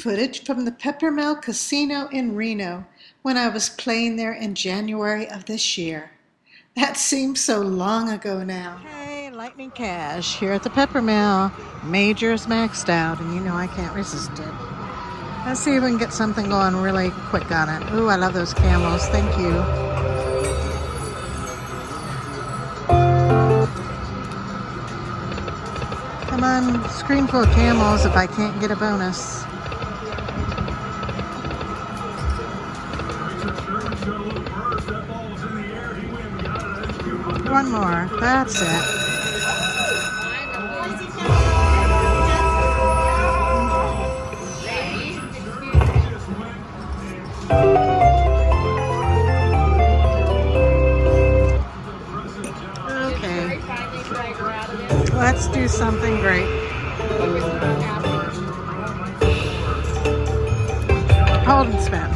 footage from the Peppermill Casino in Reno when I was playing there in January of this year. That seems so long ago now. Hey, Lightning Cash here at the Peppermill. Major's maxed out, and you know I can't resist it. Let's see if we can get something going really quick on it. Ooh, I love those camels. Thank you. Come on, screen full of camels if I can't get a bonus. One more. That's it. Okay. Let's do something great. Hold and spin.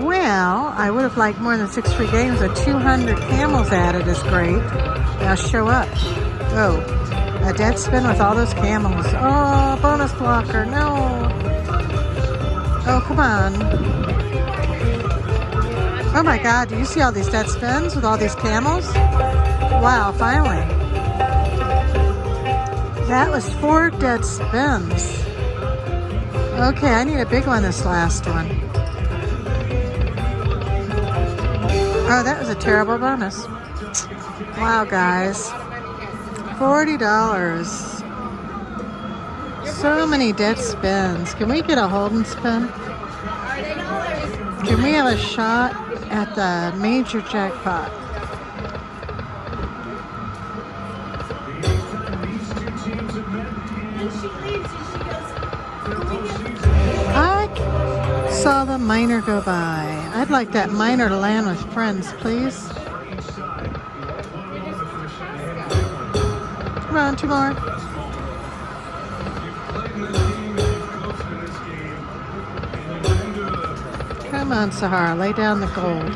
Well, I would have liked more than 6 free games. With 200 camels added is great. Now show up. Oh, a dead spin with all those camels. Oh, bonus blocker. No. Oh, come on. Oh my God, do you see all these dead spins with all these camels? Wow, finally. That was 4 dead spins. Okay, I need a big one this last one. Oh, that was a terrible bonus. Wow, guys. $40. So many dead spins. Can we get a hold and spin? Can we have a shot at the major jackpot? I saw the miner go by. I'd like that miner to land with friends, please. Come on, 2 more. Come on, Sahara, lay down the gold.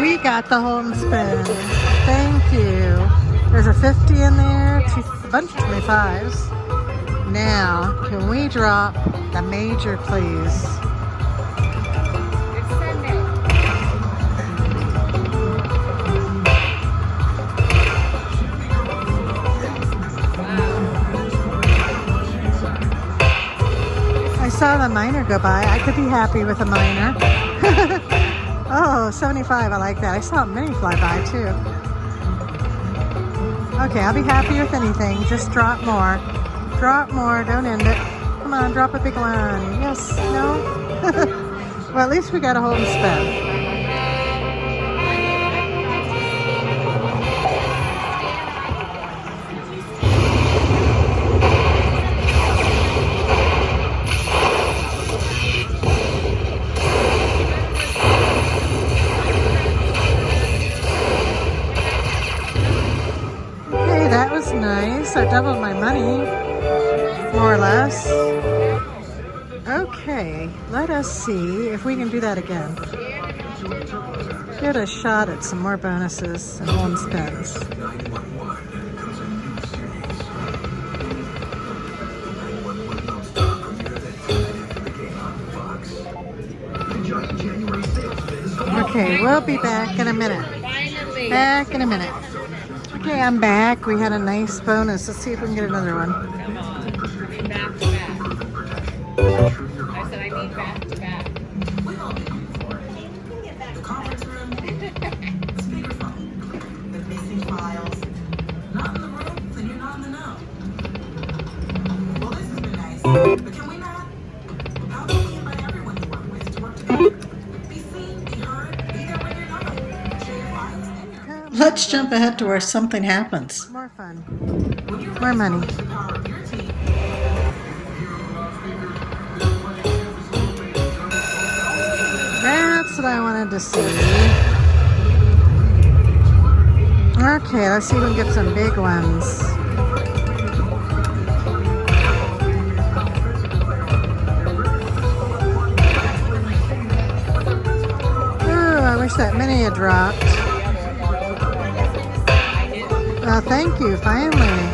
We got the hold and spin. Thank you. There's a 50 in there, a bunch of 25s. Now, can we drop the major, please? I saw the miner go by. I could be happy with a miner. Oh, 75, I like that. I saw a mini fly by too. Okay, I'll be happy with anything. Just drop more. Drop more, don't end it. Come on, drop a big one. Yes, no? Well, at least we got a hold and spin. Nice. I doubled my money, more or less. Okay, let us see if we can do that again. Get a shot at some more bonuses and hold and spins. Okay, we'll be back in a minute. Back in a minute. Okay, I'm back. We had a nice bonus. Let's see if we can get another one. Back to back. I said I need back to back. The conference room, speakerphone, the missing files. Not in the room, then you're not in the know. Well, this has been nice, but can we not? How about we invite everyone you work with to work together? Be seen, be heard, be there when you're not. Share your files and your... Let's jump ahead to where something happens. More fun. More money. That's what I wanted to see. Okay, let's see if we can get some big ones. Ooh, I wish that mini had dropped. Well, thank you, finally.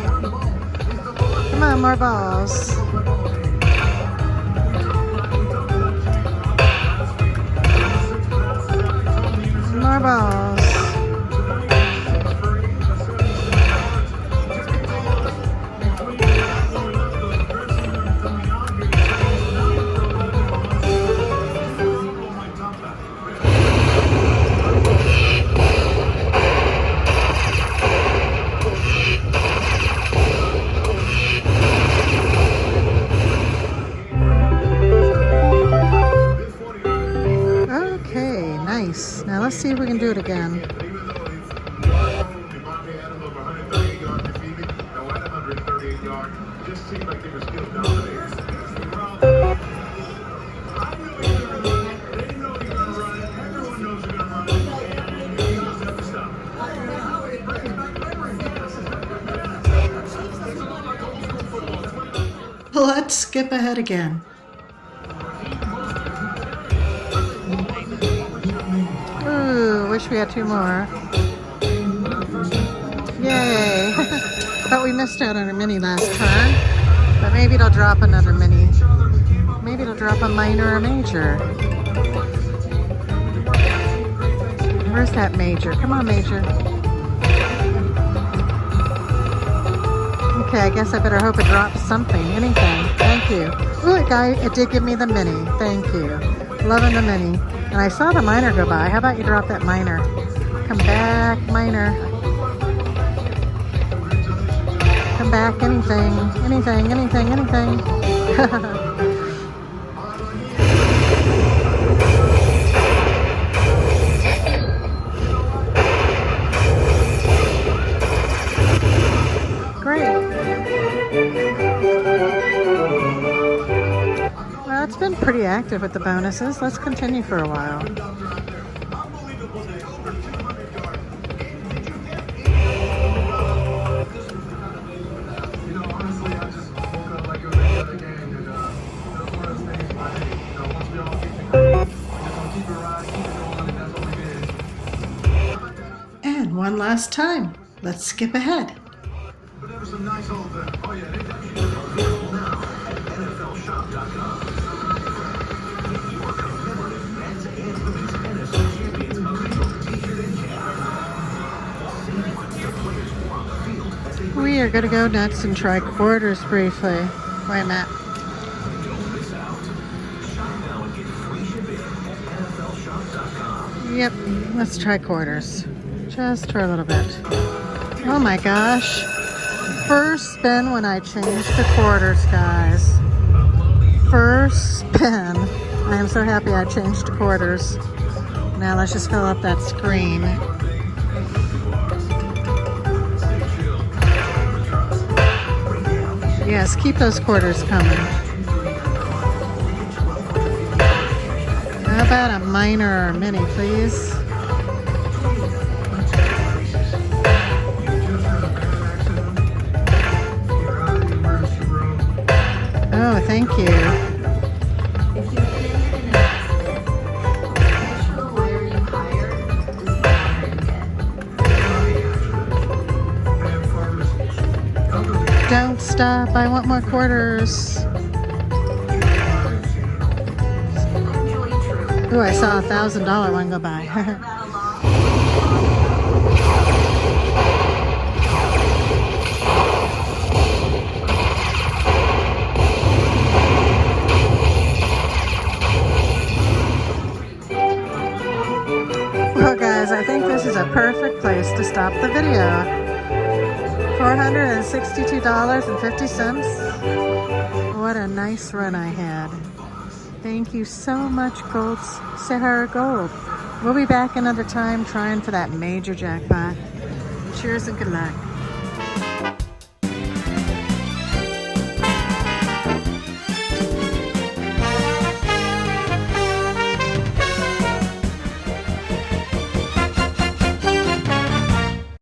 Come on, more balls. More balls. Okay, nice. Now let's see if we can do it again. Let's skip ahead again. Ooh, wish we had 2 more. Yay! But we missed out on a mini last turn. But maybe it'll drop another mini. Maybe it'll drop a minor or major. Where's that major? Come on, major. Okay, I guess I better hope it drops something, anything. Thank you. Ooh, it did give me the mini. Thank you. Loving the mini. And I saw the minor go by. How about you drop that minor? Come back, minor. Come back, anything, anything, anything, anything. Well, it's been pretty active with the bonuses. Let's continue for a while. And one last time. Let's skip ahead. But there was some nice old, oh yeah, they got you available now at NFLshop.com. You are commemorative men's and women's NFC champions official t-shirt and cap. See what the players wore on the field as they We are going to go nuts and try quarters briefly. Wait a minute. don't miss out. Shop now and get free shipping at NFLshop.com. Yep, let's try quarters. Just for a little bit. Oh my gosh. First spin when I changed to quarters, guys. First spin. I am so happy I changed to quarters. Now let's just fill up that screen. Yes, keep those quarters coming. How about a minor or mini, please? Oh, thank you. If you've been in an accident, the professional lawyer you hire is the lawyer you get. Don't stop. I want more quarters. Ooh, I saw a $1,000 one go by. Well, guys, I think this is a perfect place to stop the video. $462.50. What a nice run I had. Thank you so much, Sahara Gold. We'll be back another time trying for that major jackpot. Cheers and good luck.